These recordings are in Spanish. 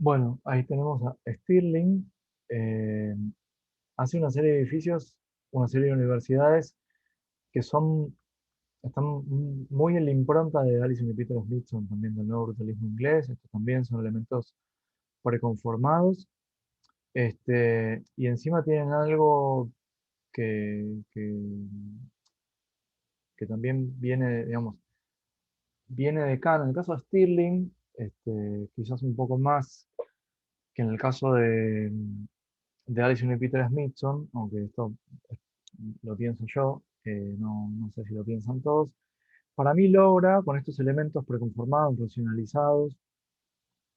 Bueno, ahí tenemos a Stirling. eh, Hace una serie de edificios, una serie de universidades que están muy en la impronta de Alison y Peter Smithson, también del nuevo brutalismo inglés. Estos también son elementos preconformados. Y encima tienen algo que también viene, digamos, viene de Kant. En el caso de Stirling, quizás un poco más que en el caso de Alison y Peter Smithson, aunque esto lo pienso yo, no sé si lo piensan todos. Para mí logra, con estos elementos preconformados, racionalizados,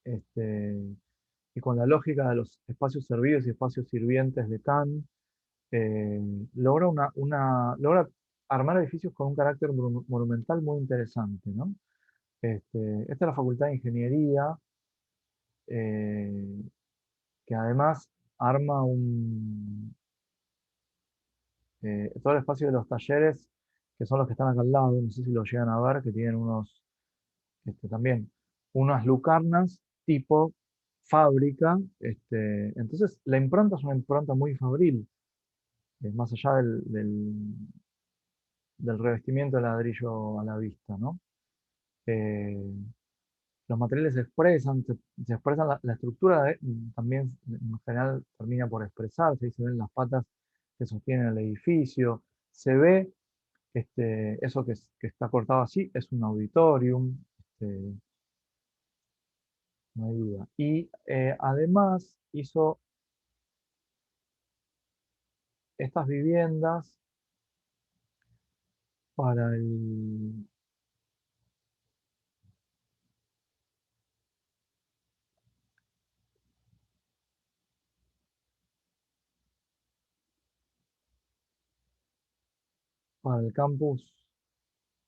este, y con la lógica de los espacios servidos y espacios sirvientes de Kant, eh, logra, logra armar edificios con un carácter monumental muy interesante, ¿no? Esta es la Facultad de Ingeniería, eh, que además arma todo el espacio de los talleres, que son los que están acá al lado, no sé si lo llegan a ver, que tienen también, unas lucarnas tipo fábrica. Entonces, la impronta es una impronta muy fabril, más allá del revestimiento de ladrillo a la vista, ¿no? Eh, los materiales se expresan la estructura también en general termina por expresarse, ahí se ven las patas que sostienen el edificio, se ve eso que está cortado así, es un auditorium, este, no hay duda. Y además hizo estas viviendas para el campus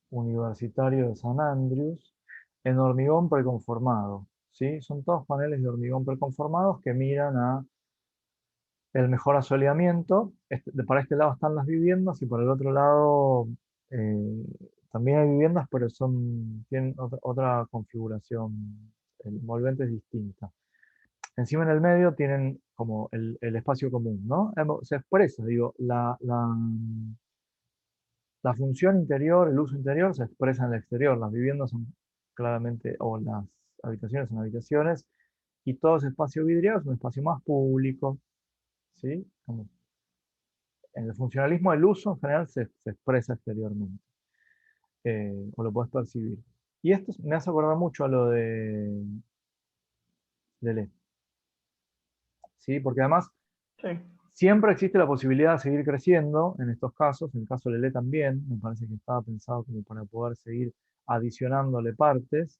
universitario de San Andrews en hormigón preconformado, ¿sí? Son todos paneles de hormigón preconformados que miran a el mejor asoleamiento. Para este lado están las viviendas y por el otro lado eh, también hay viviendas, pero tienen otra configuración. El envolvente es distinta. Encima en el medio tienen como el espacio común, ¿no? Se expresa, digo, la función interior, el uso interior se expresa en el exterior. Las viviendas son claramente, o las habitaciones son habitaciones, y todo ese espacio vidriado es un espacio más público, ¿sí? Como en el funcionalismo, el uso en general se expresa exteriormente, o lo puedes percibir. Y esto me hace acordar mucho a lo de Led, ¿sí? Porque además Sí. siempre existe la posibilidad de seguir creciendo en estos casos. En el caso de Lelé también, me parece que estaba pensado como para poder seguir adicionándole partes.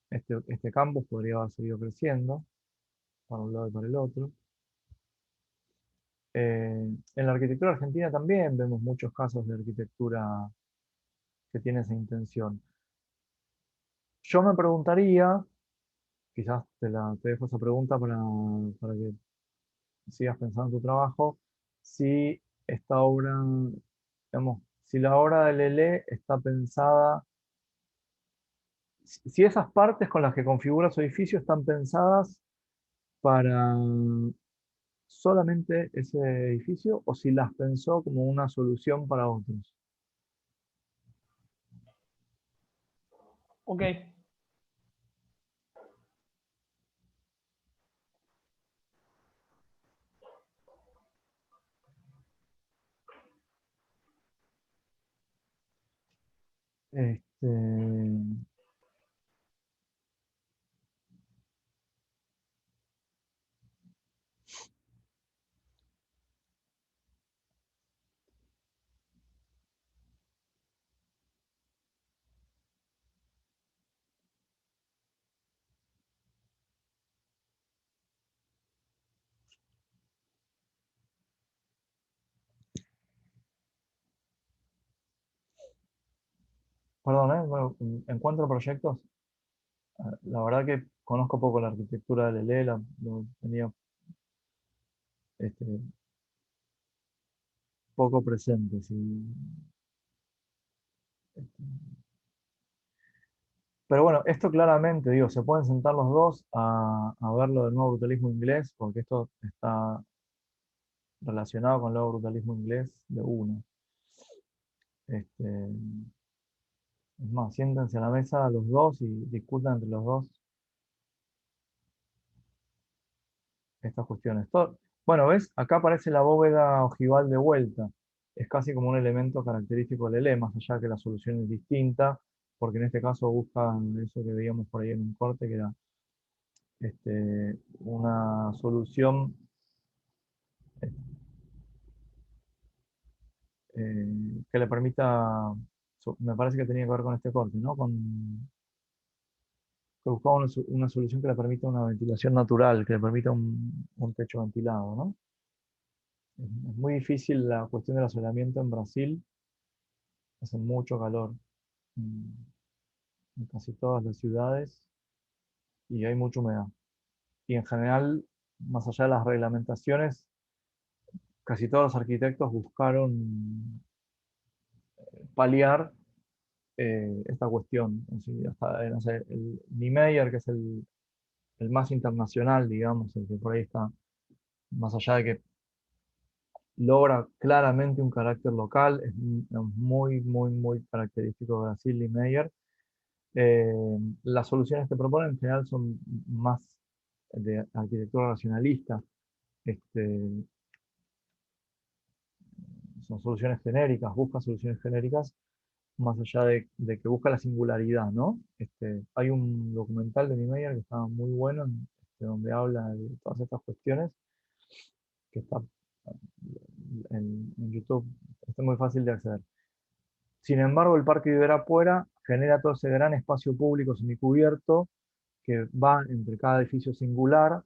Este campus podría haber seguido creciendo para un lado y para el otro. En la arquitectura argentina también vemos muchos casos de arquitectura que tiene esa intención. Yo me preguntaría, quizás te dejo esa pregunta para que sigas pensando en tu trabajo, si esta obra, digamos, si la obra de Lelé está pensada, si esas partes con las que configura su edificio están pensadas para solamente ese edificio o si las pensó como una solución para otros. Ok. Este, Perdón, bueno, en cuanto a proyectos, la verdad que conozco poco la arquitectura de Lelé, lo tenía este, poco presente. Sí. Pero bueno, esto claramente, digo, se pueden sentar los dos a ver lo del nuevo brutalismo inglés, porque esto está relacionado con el nuevo brutalismo inglés de una. Este, es más, siéntense a la mesa los dos y discutan entre los dos estas cuestiones. Bueno, ¿ves? Acá aparece la bóveda ojival de vuelta. Es casi como un elemento característico del ELE, más allá que la solución es distinta, porque en este caso buscan eso que veíamos por ahí en un corte, que era una solución que le permita, me parece que tenía que ver con este corte, ¿no? Que buscaba una solución que le permita una ventilación natural, que le permita un techo ventilado, ¿no? Es muy difícil la cuestión del asolamiento en Brasil, hace mucho calor en, en casi todas las ciudades y hay mucha humedad. Y en general, más allá de las reglamentaciones, casi todos los arquitectos buscaron paliar esta cuestión. Así, hasta, no sé, el Niemeyer, que es el más internacional, digamos, el que por ahí está, más allá de que logra claramente un carácter local, es muy, muy, muy característico de Brasil y Meyer. Las soluciones que proponen en general son más de arquitectura racionalista, este, son soluciones genéricas, busca soluciones genéricas, más allá de que busca la singularidad, ¿no? Hay un documental de Niemeyer que está muy bueno, donde habla de todas estas cuestiones, que está en YouTube, está muy fácil de acceder. Sin embargo, el Parque Ibirapuera genera todo ese gran espacio público semicubierto que va entre cada edificio singular,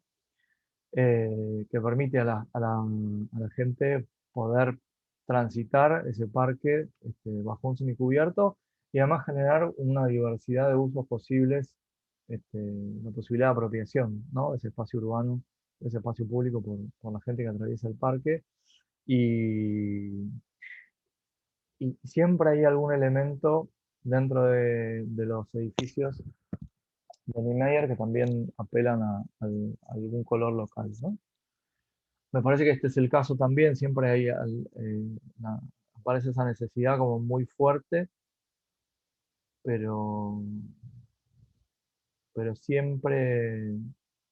que permite a la gente poder transitar ese parque bajo un semicubierto y además generar una diversidad de usos posibles, la posibilidad de apropiación, ¿no? De ese espacio urbano, de ese espacio público por la gente que atraviesa el parque. Y, y siempre hay algún elemento dentro de los edificios de Niemeyer que también apelan a algún color local, ¿no? Me parece que este es el caso también, siempre hay, aparece esa necesidad como muy fuerte, pero, pero siempre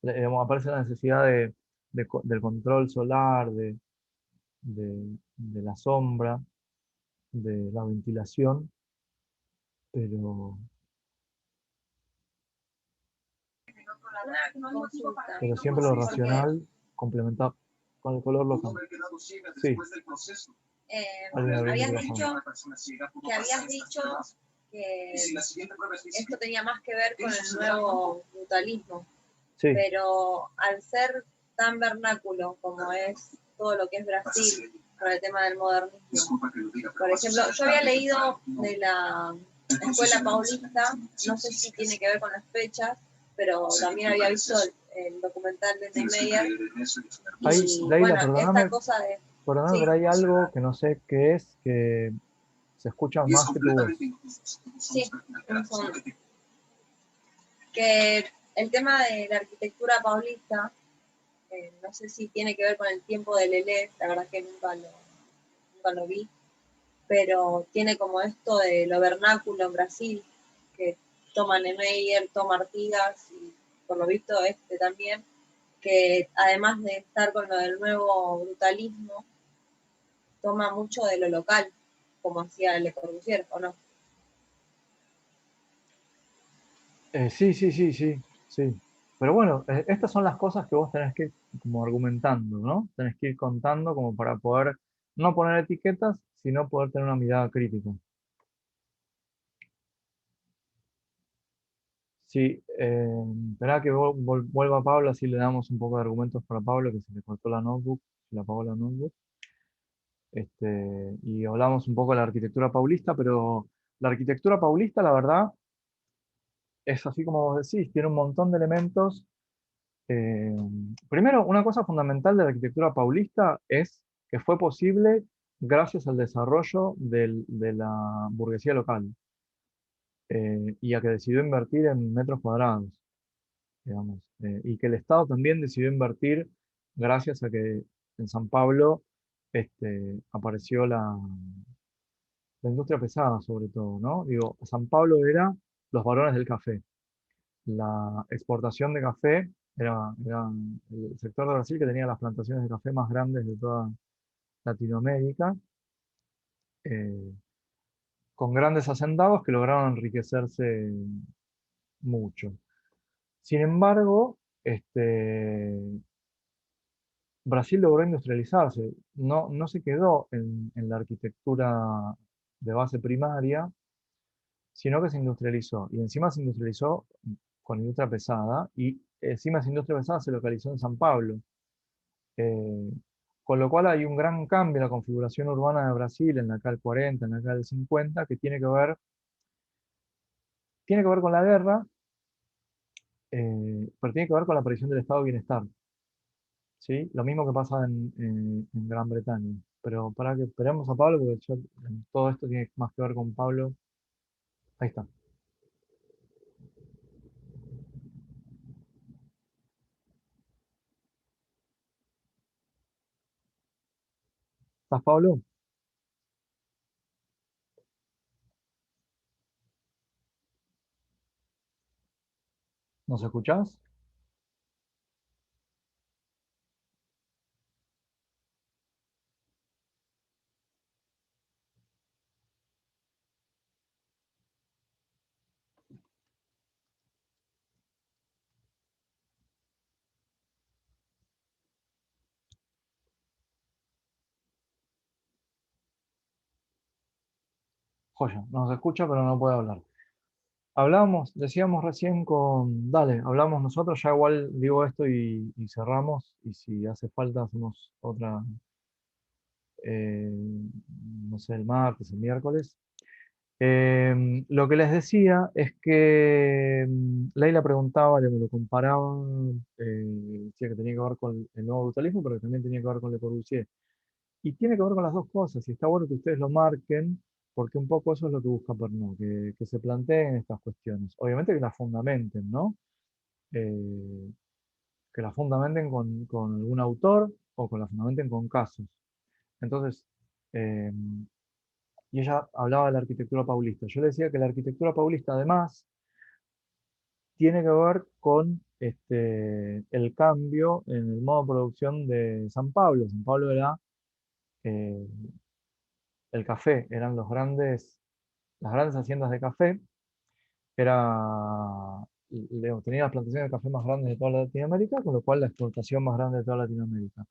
digamos, aparece la necesidad del control solar, de la sombra, de la ventilación, pero, Una consulta, pero siempre lo porque racional complementado con el color local. Sí, alguien abrió el habías micrófono. dicho que esto tenía más que ver con el nuevo brutalismo, Sí, pero al ser tan vernáculo como es todo lo que es Brasil, con el tema del modernismo, por ejemplo, yo había leído de la escuela paulista, no sé si tiene que ver con las fechas, pero también había visto el documental de Niemeyer, y Leila, bueno, esta cosa de... perdóname, Sí, pero hay algo que no sé qué es, que se escucha más que tu voz. sí, un segundo. Que el tema de la arquitectura paulista, no sé si tiene que ver con el tiempo del Lelé, la verdad que nunca lo vi, pero tiene como esto de lo vernáculo en Brasil, que toma Niemeyer, toma Artigas, y por lo visto también, que además de estar con lo del nuevo brutalismo, toma mucho de lo local, como hacía Le Corbusier, ¿o no? Sí, sí, sí, sí, sí. Pero bueno, estas son las cosas que vos tenés que ir como argumentando, ¿no? Tenés que ir contando como para poder no poner etiquetas, sino poder tener una mirada crítica. Sí, esperá que vuelva Pablo, así le damos un poco de argumentos para Pablo, que se le cortó la notebook, se le apagó la notebook. Y hablamos un poco de la arquitectura paulista, pero la arquitectura paulista, la verdad, es así como vos decís, tiene un montón de elementos. Eh, Primero, una cosa fundamental de la arquitectura paulista es que fue posible gracias al desarrollo de la burguesía local. y a que decidió invertir en metros cuadrados, digamos, y que el Estado también decidió invertir gracias a que en San Pablo apareció la industria pesada, sobre todo, ¿no? Digo, San Pablo era los varones del café. La exportación de café era el sector de Brasil que tenía las plantaciones de café más grandes de toda Latinoamérica, eh, con grandes hacendados que lograron enriquecerse mucho. Sin embargo, Brasil logró industrializarse, no se quedó en la arquitectura de base primaria, sino que se industrializó. Y encima se industrializó con industria pesada, y encima esa industria pesada se localizó en San Pablo. Eh, con lo cual hay un gran cambio en la configuración urbana de Brasil, en la CAL 40, en la CAL 50, que tiene que ver con la guerra, pero tiene que ver con la aparición del estado de bienestar. ¿Sí? Lo mismo que pasa en Gran Bretaña. Pero para que esperemos a Pablo, porque todo esto tiene más que ver con Pablo. Ahí está. ¿Estás, Pablo? ¿Nos escuchás? Joya, nos escucha, pero no puede hablar. Hablábamos, decíamos recién dale, hablamos nosotros, ya igual digo esto y cerramos, y si hace falta hacemos otra, eh, no sé, el martes, el miércoles. Lo que les decía es que Leila preguntaba, me lo comparaba, decía que tenía que ver con el nuevo brutalismo, pero que también tenía que ver con Le Corbusier. Y tiene que ver con las dos cosas, y está bueno que ustedes lo marquen, porque un poco eso es lo que busca Pernod, que se planteen estas cuestiones. Obviamente que las fundamenten, ¿no? Eh, que las fundamenten con algún autor o que las fundamenten con casos. Entonces, eh, y ella hablaba de la arquitectura paulista. Yo le decía que la arquitectura paulista además tiene que ver con el cambio en el modo de producción de San Pablo. San Pablo era eh, el café, eran las grandes haciendas de café, tenía las plantaciones de café más grandes de toda Latinoamérica, con lo cual la exportación más grande de toda Latinoamérica,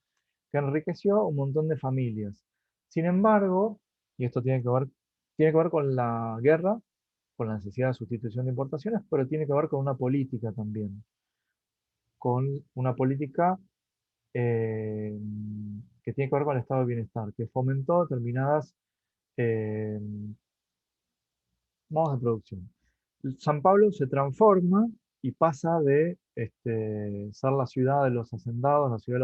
que enriqueció un montón de familias. Sin embargo, y esto tiene que ver con la guerra, con la necesidad de sustitución de importaciones, pero tiene que ver con una política también, con una política eh, que tiene que ver con el estado de bienestar, que fomentó determinadas eh, modos de producción. San Pablo se transforma y pasa de ser la ciudad de los hacendados, la ciudad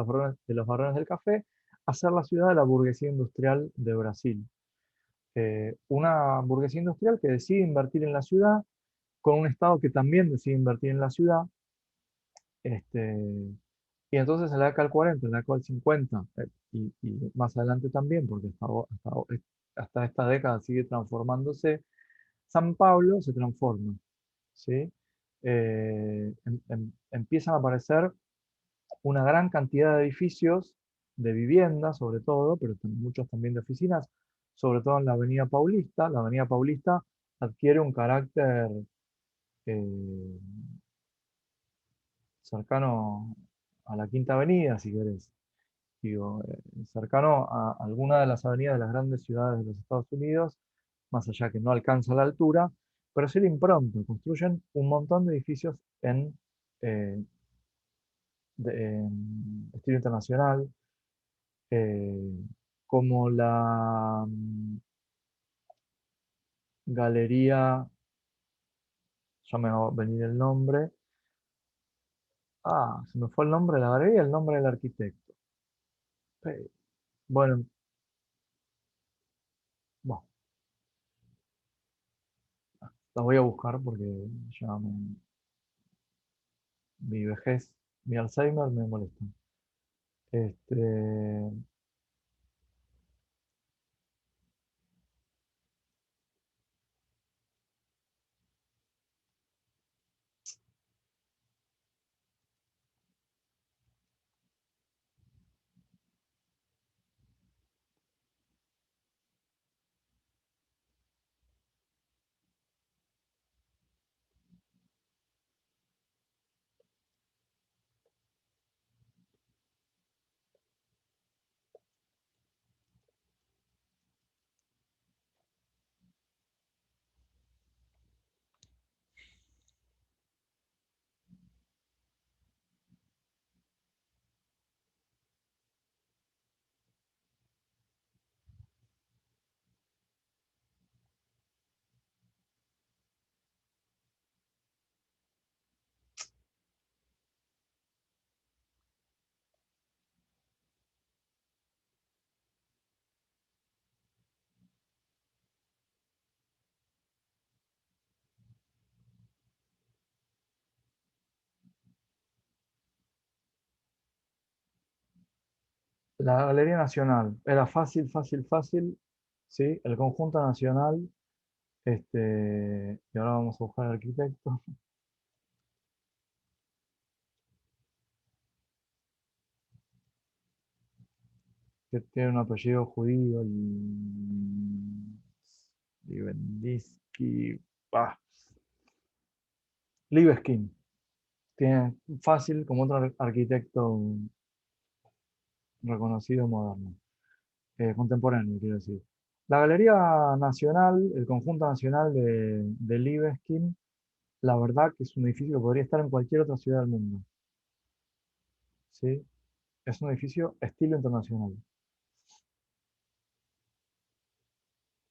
de los varones del café, a ser la ciudad de la burguesía industrial de Brasil. Una burguesía industrial que decide invertir en la ciudad, con un Estado que también decide invertir en la ciudad. Y entonces en la década del 40, en la década del 50, y más adelante también, porque hasta esta década sigue transformándose, San Pablo se transforma, ¿sí? Empiezan a aparecer una gran cantidad de edificios, de viviendas sobre todo, pero muchos también de oficinas, sobre todo en la Avenida Paulista. La Avenida Paulista adquiere un carácter eh, cercano a la Quinta Avenida, si querés. Digo, cercano a alguna de las avenidas de las grandes ciudades de los Estados Unidos, más allá que no alcanza la altura, pero sí la impronta. Construyen un montón de edificios eh, en estilo internacional, eh, como la galería, ya me va a venir el nombre. Se me fue el nombre de la galería y el nombre del arquitecto. Eh, bueno, bueno, las voy a buscar porque ya mi vejez, mi Alzheimer me molesta. Este, la Galería Nacional, era fácil, fácil, fácil, ¿sí? El Conjunto Nacional, y ahora vamos a buscar al arquitecto, que tiene un apellido judío, Libendiski, ah, Libeskind. Tiene fácil como otro arquitecto reconocido moderno, contemporáneo, quiero decir. La Galería Nacional, el Conjunto Nacional de Libeskind, la verdad que es un edificio que podría estar en cualquier otra ciudad del mundo, ¿sí? Es un edificio estilo internacional.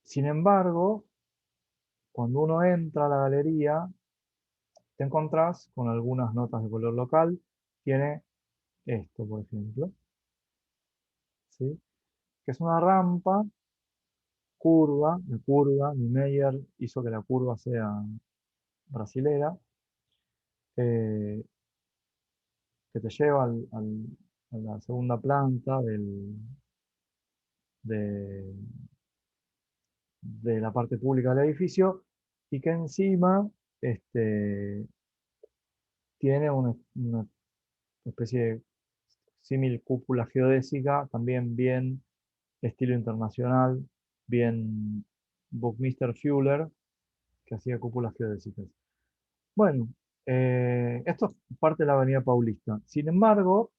Sin embargo, cuando uno entra a la galería, te encontrás con algunas notas de color local. Tiene esto, por ejemplo, ¿sí? Que es una rampa curva, de curva. Niemeyer hizo que la curva sea brasilera, eh, que te lleva a la segunda planta de, de la parte pública del edificio y que encima este, tiene una especie de símil cúpula geodésica, también bien estilo internacional, bien Buckminster Fuller, que hacía cúpulas geodésicas. Bueno, esto es parte de la Avenida Paulista. Sin embargo,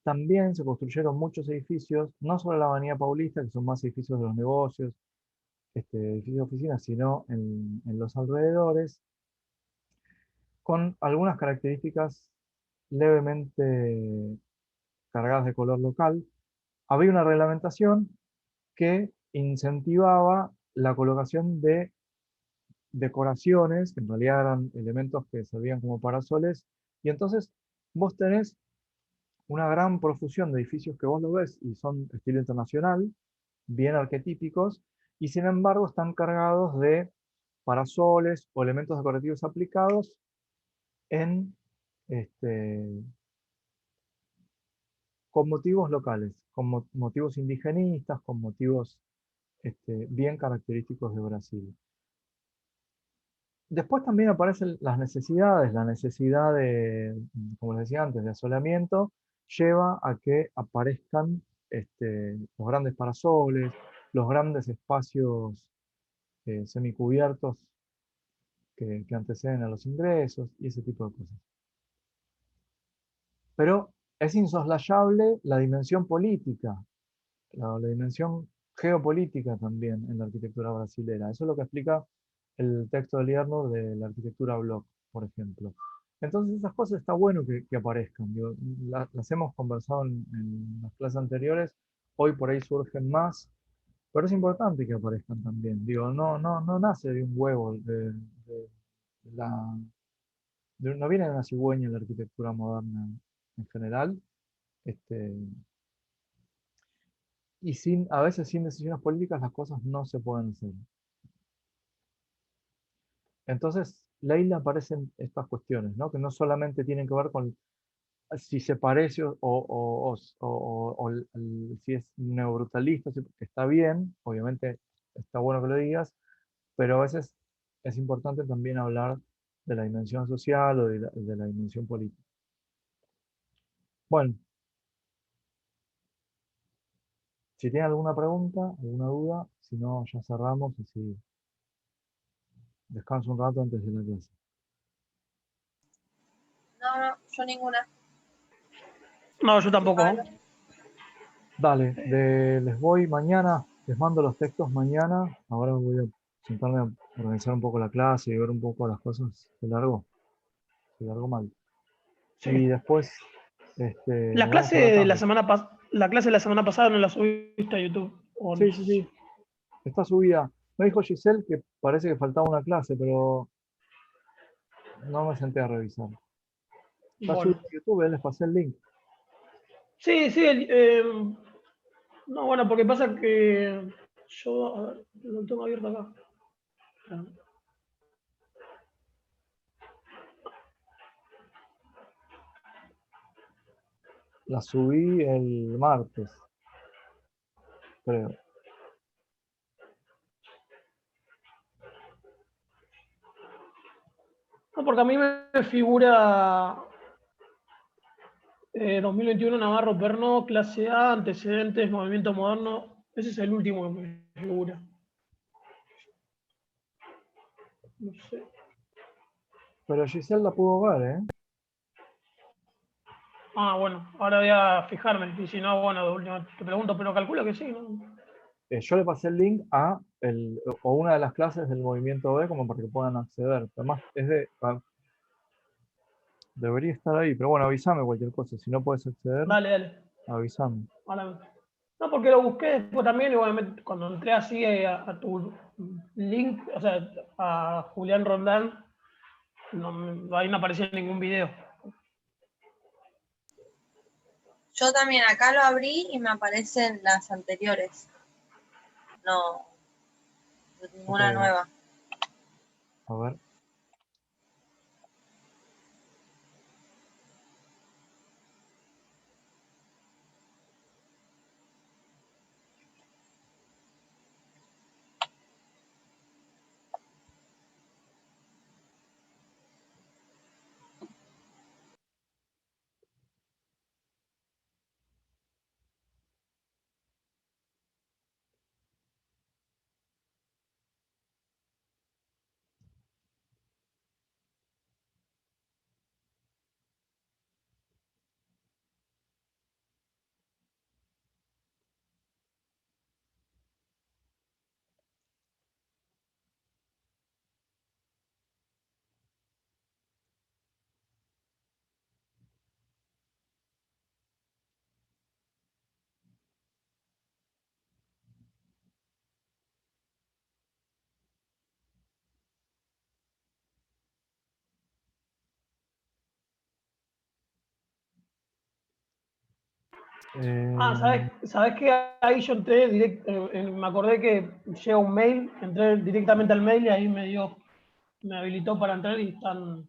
también se construyeron muchos edificios, no solo en la Avenida Paulista, que son más edificios de los negocios, edificios de oficinas, sino en los alrededores, con algunas características levemente cargadas de color local. Había una reglamentación que incentivaba la colocación de decoraciones, que en realidad eran elementos que servían como parasoles, y entonces vos tenés una gran profusión de edificios que vos lo ves y son estilo internacional, bien arquetípicos, y sin embargo están cargados de parasoles o elementos decorativos aplicados en, este, con motivos locales, con motivos indigenistas, con motivos bien característicos de Brasil. Después también aparecen las necesidades, la necesidad de, como les decía antes, de asolamiento, lleva a que aparezcan los grandes parasoles, los grandes espacios semicubiertos que anteceden a los ingresos y ese tipo de cosas. Pero es insoslayable la dimensión política, la dimensión geopolítica también en la arquitectura brasilera. Eso es lo que explica el texto de Liernur de la arquitectura block, por ejemplo. Entonces esas cosas está bueno que aparezcan. Digo, las hemos conversado en las clases anteriores, hoy por ahí surgen más, pero es importante que aparezcan también. Digo, no nace de un huevo, la, no viene de una cigüeña la arquitectura moderna en general. Este, y a veces sin decisiones políticas las cosas no se pueden hacer. entonces, Leila aparecen estas cuestiones, ¿no? Que no solamente tienen que ver con si se parece si es neobrutalista, que está bien, obviamente está bueno que lo digas, pero a veces es importante también hablar de la dimensión social o de la dimensión política. Bueno, si tienen alguna pregunta, alguna duda, si no, ya cerramos y si descanso un rato antes de la clase. No, no, yo ninguna. No, yo Sí, Pablo. tampoco. Dale, les voy mañana, les mando los textos mañana. Ahora voy a sentarme a organizar un poco la clase y ver un poco las cosas que largo. Se largó mal. Sí. Y después La nos vemos clase a la de la tarde. semana la clase de la semana pasada no la subiste a YouTube. ¿O no? Sí, sí, sí. Está subida. Me dijo Giselle que parece que faltaba una clase, pero no me senté a revisar. Está subida Bueno. a YouTube, les pasé el link. Sí, sí. No, bueno, porque pasa que yo, a ver, lo tengo abierto acá. La subí el martes, creo. No, porque a mí me figura 2021 Navarro Perno, clase A, antecedentes, movimiento moderno. Ese es el último que me figura. No sé. Pero Giselle la pudo ver, ¿eh? Ah, bueno, ahora voy a fijarme. Y si no, bueno, de última te pregunto, pero calculo que sí, ¿no? Yo le pasé el link o una de las clases del movimiento B como para que puedan acceder. Además, debería estar ahí, pero bueno, avísame cualquier cosa. Si no puedes acceder, Dale, dale. avísame. No, porque lo busqué después también, igualmente, cuando entré así a tu link, o sea, a Julián Rondán, ahí no aparecía ningún video. Yo también acá lo abrí y me aparecen las anteriores. No, Ok, ninguna nueva. a ver. ¿Sabes qué? Ahí yo entré me acordé que llega un mail, entré directamente al mail y ahí me habilitó para entrar y están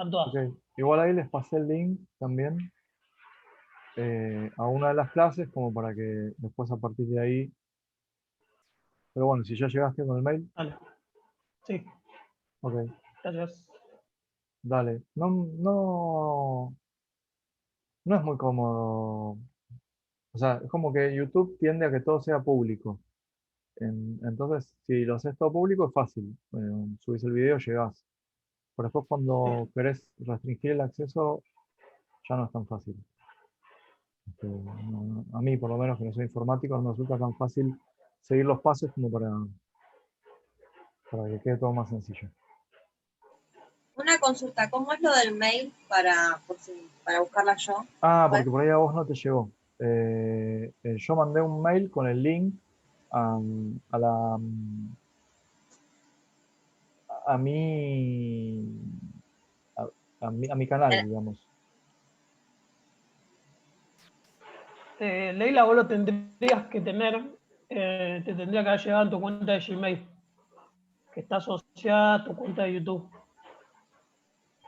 todas. Ok, igual ahí les pasé el link también a una de las clases como para que después a partir de ahí. Pero bueno, si ya llegaste con el mail, Dale. Sí, ok, gracias. dale. No, no, no es muy cómodo. O sea, es como que YouTube tiende a que todo sea público. Entonces, si lo haces todo público, es fácil. Subís el video, llegás. Pero después cuando querés restringir el acceso, ya no es tan fácil. A mí, por lo menos, que no soy informático, no me resulta tan fácil seguir los pasos como para que quede todo más sencillo. Una consulta, ¿cómo es lo del mail para buscarla yo? Ah, ¿Después? porque por ahí a vos no te llegó. Yo mandé un mail con el link a, a la, a mi, a, a mi canal, digamos. Leila, vos lo tendrías que tener, te tendría que haber llegado en tu cuenta de Gmail. que está asociada a tu cuenta de YouTube.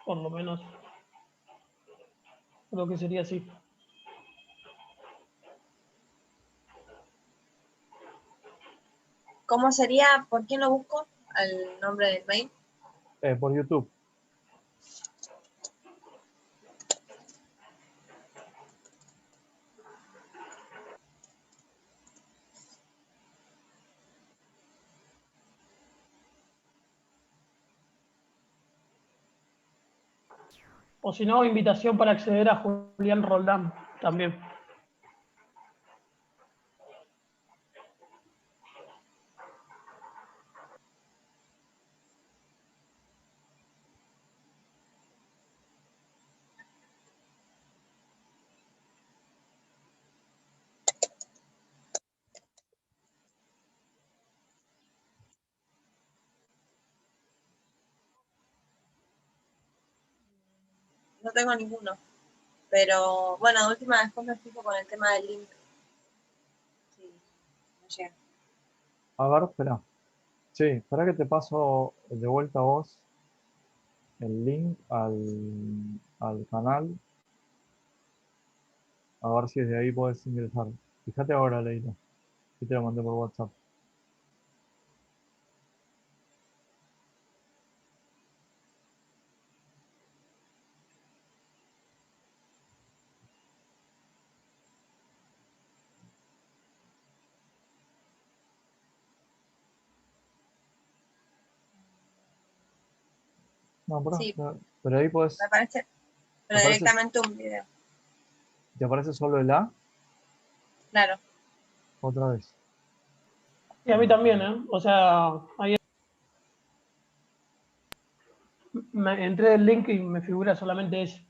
Por lo menos. Creo que sería así. ¿Cómo sería? ¿Por quién lo busco? Al nombre del mail. Por YouTube. O si no, invitación para acceder a Julián Roldán también. No tengo ninguno. Pero bueno, de última después me fijo con el tema del link. Sí, no llega. A ver, espera. Sí, espera que te paso de vuelta a vos el link al canal. A ver si desde ahí podés ingresar. Fíjate ahora, Leila. Que te lo mandé por WhatsApp. No, Sí, pero ahí podés. me aparece, ¿Te pero aparece, directamente un video. te aparece solo el A? Claro. Otra vez. Y a mí también, ¿eh? O sea, ahí entré el link y me figura solamente ese.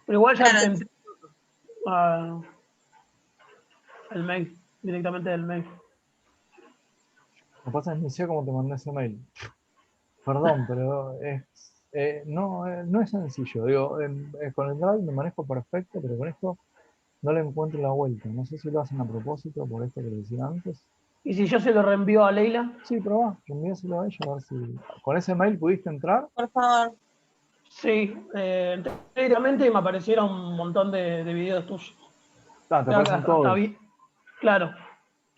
Pero igual ya Claro, entré al mail, directamente del mail. Lo que pasa es que ni sé cómo te mandé ese mail. Perdón, pero no es sencillo. Digo, con el Drive me manejo perfecto, pero con esto no le encuentro la vuelta. No sé si lo hacen a propósito por esto que le decía antes. Y si yo se lo reenvío a Leila, Sí, probá, reenvíaselo a ella a ver si. ¿Con ese mail pudiste entrar? por favor. sí, entré directamente y me aparecieron un montón de videos tuyos. Ah, te aparecen Hasta todos. vi, claro,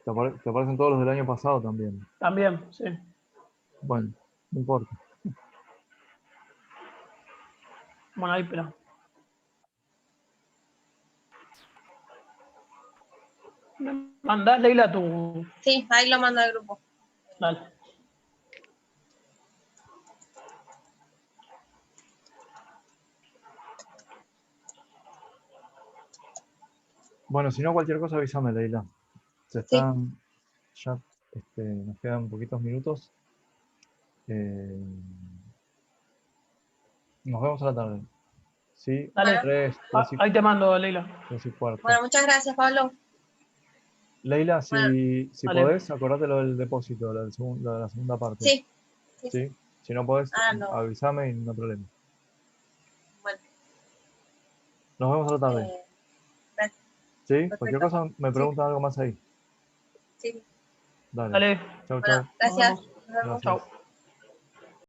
Te aparecen todos los del año pasado también. también, sí. Bueno, no importa. Bueno, ahí, pero. ¿Me mandás, Leila, tu. Sí, ahí lo mando al grupo. Dale. Bueno, si no, cualquier cosa avísame, Leila. Se Sí, están. Ya nos quedan poquitos minutos. Eh, nos vemos a la tarde. Sí, Dale. bueno, 3 y, Ahí te mando, Leila. 3:15. bueno, muchas gracias, Pablo. Leila, Bueno, si Dale. podés, acordate lo del depósito, lo de la segunda parte. sí, sí, sí. ¿Sí? Si no podés, Ah, no, avísame y no hay problema. bueno, Nos vemos a la tarde. eh, gracias, ¿Sí? Cualquier perfecto. cosa me Sí, preguntan algo más ahí. sí. Dale. Dale. Chau, Bueno, chau. Nos gracias. vemos. Nos vemos. Gracias. Chau.